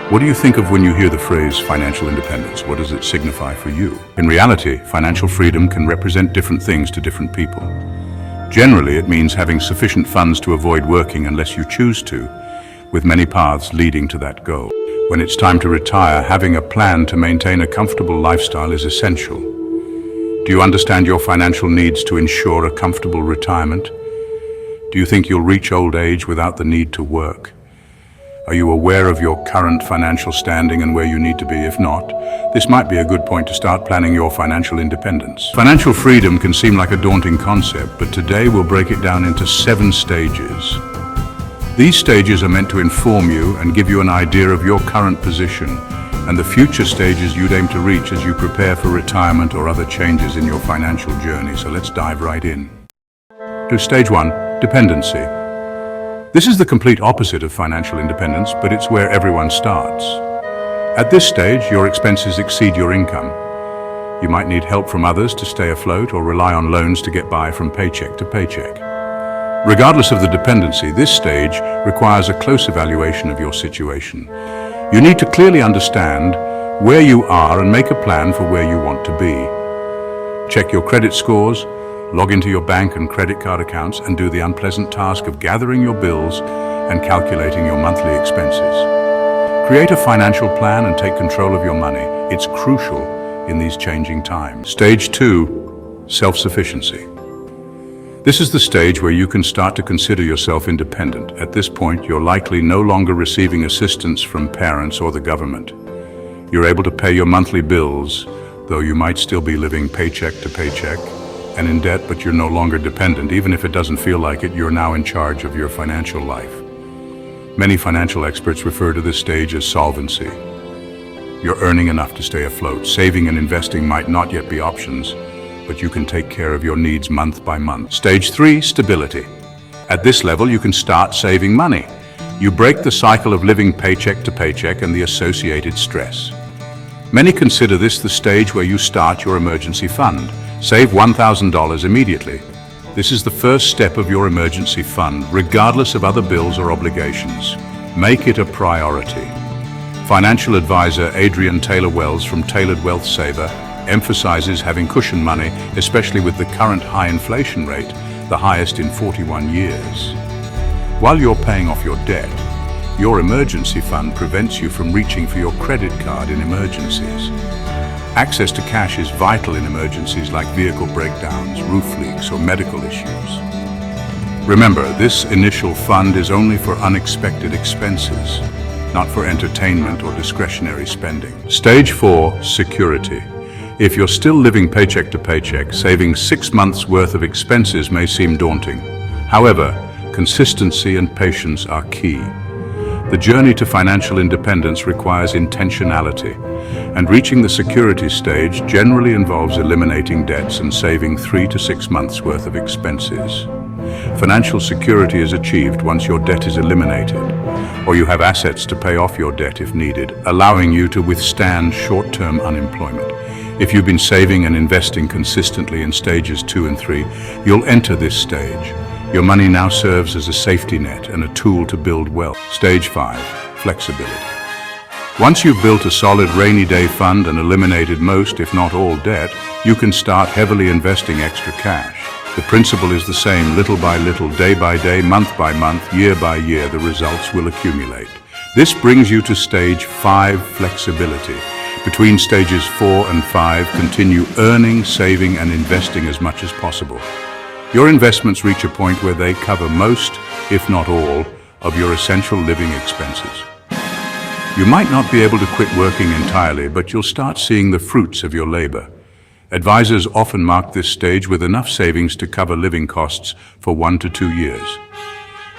What do you think of when you hear the phrase financial independence? What does it signify for you? In reality, financial freedom can represent different things to different people. Generally, it means having sufficient funds to avoid working unless you choose to, with many paths leading to that goal. When it's time to retire, having a plan to maintain a comfortable lifestyle is essential. Do you understand your financial needs to ensure a comfortable retirement? Do you think you'll reach old age without the need to work? Are you aware of your current financial standing and where you need to be? If not, this might be a good point to start planning your financial independence. Financial freedom can seem like a daunting concept, but today we'll break it down into 7 stages. These stages are meant to inform you and give you an idea of your current position and the future stages you'd aim to reach as you prepare for retirement or other changes in your financial journey. So let's dive right in. To stage 1, dependency. This is the complete opposite of financial independence, but it's where everyone starts. At this stage, your expenses exceed your income. You might need help from others to stay afloat or rely on loans to get by from paycheck to paycheck. Regardless of the dependency, this stage requires a close evaluation of your situation. You need to clearly understand where you are and make a plan for where you want to be. Check your credit scores, log into your bank and credit card accounts, and do the unpleasant task of gathering your bills and calculating your monthly expenses. Create a financial plan and take control of your money. It's crucial in these changing times. Stage 2, self-sufficiency. This is the stage where you can start to consider yourself independent. At this point, you're likely no longer receiving assistance from parents or the government. You're able to pay your monthly bills, though you might still be living paycheck to paycheck and in debt, but you're no longer dependent. Even if it doesn't feel like it, you're now in charge of your financial life. Many financial experts refer to this stage as solvency. You're earning enough to stay afloat. Saving and investing might not yet be options, but you can take care of your needs month by month. Stage 3, stability. At this level, you can start saving money. You break the cycle of living paycheck to paycheck and the associated stress. Many consider this the stage where you start your emergency fund. Save $1,000 immediately. This is the first step of your emergency fund, regardless of other bills or obligations. Make it a priority. Financial advisor Adrian Taylor Wells from Tailored Wealth Saver emphasizes having cushion money, especially with the current high inflation rate, the highest in 41 years. While you're paying off your debt, your emergency fund prevents you from reaching for your credit card in emergencies. Access to cash is vital in emergencies like vehicle breakdowns, roof leaks, or medical issues. Remember, this initial fund is only for unexpected expenses, not for entertainment or discretionary spending. Stage 4, security. If you're still living paycheck to paycheck, saving 6 months' worth of expenses may seem daunting. However, consistency and patience are key. The journey to financial independence requires intentionality, and reaching the security stage generally involves eliminating debts and saving 3 to 6 months' worth of expenses. Financial security is achieved once your debt is eliminated, or you have assets to pay off your debt if needed, allowing you to withstand short-term unemployment. If you've been saving and investing consistently in stages 2 and 3, you'll enter this stage. Your money now serves as a safety net and a tool to build wealth. Stage 5, flexibility. Once you've built a solid rainy day fund and eliminated most, if not all, debt, you can start heavily investing extra cash. The principle is the same: little by little, day by day, month by month, year by year, the results will accumulate. This brings you to stage 5, flexibility. Between stages 4 and 5, continue earning, saving, and investing as much as possible. Your investments reach a point where they cover most, if not all, of your essential living expenses. You might not be able to quit working entirely, but you'll start seeing the fruits of your labor. Advisors often mark this stage with enough savings to cover living costs for 1 to 2 years.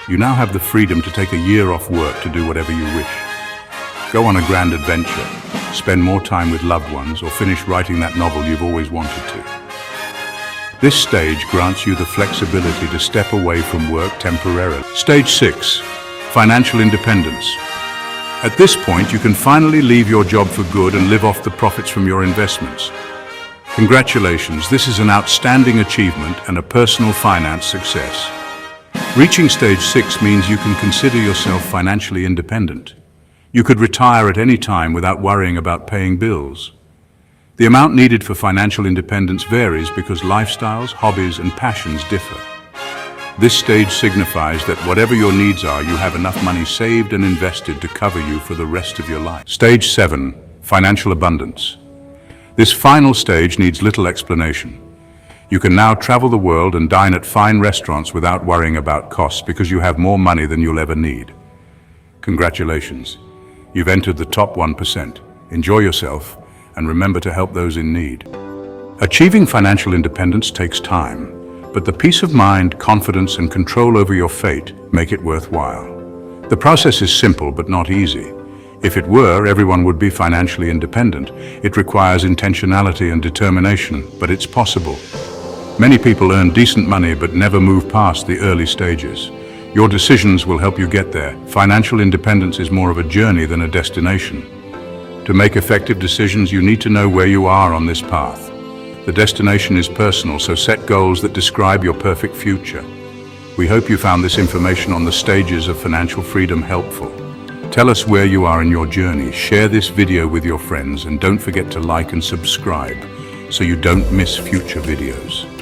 You now have the freedom to take a year off work to do whatever you wish. Go on a grand adventure, spend more time with loved ones, or finish writing that novel you've always wanted to. This stage grants you the flexibility to step away from work temporarily. Stage 6, financial independence. At this point, you can finally leave your job for good and live off the profits from your investments. Congratulations, this is an outstanding achievement and a personal finance success. Reaching stage 6 means you can consider yourself financially independent. You could retire at any time without worrying about paying bills. The amount needed for financial independence varies because lifestyles, hobbies, and passions differ. This stage signifies that whatever your needs are, you have enough money saved and invested to cover you for the rest of your life. Stage 7, financial abundance. This final stage needs little explanation. You can now travel the world and dine at fine restaurants without worrying about costs because you have more money than you'll ever need. Congratulations. You've entered the top 1%. Enjoy yourself and remember to help those in need. Achieving financial independence takes time, but the peace of mind, confidence, and control over your fate make it worthwhile. The process is simple but not easy. If it were, everyone would be financially independent. It requires intentionality and determination, but it's possible. Many people earn decent money but never move past the early stages. Your decisions will help you get there. Financial independence is more of a journey than a destination. To make effective decisions, you need to know where you are on this path. The destination is personal, so set goals that describe your perfect future. We hope you found this information on the stages of financial freedom helpful. Tell us where you are in your journey. Share this video with your friends and don't forget to like and subscribe so you don't miss future videos.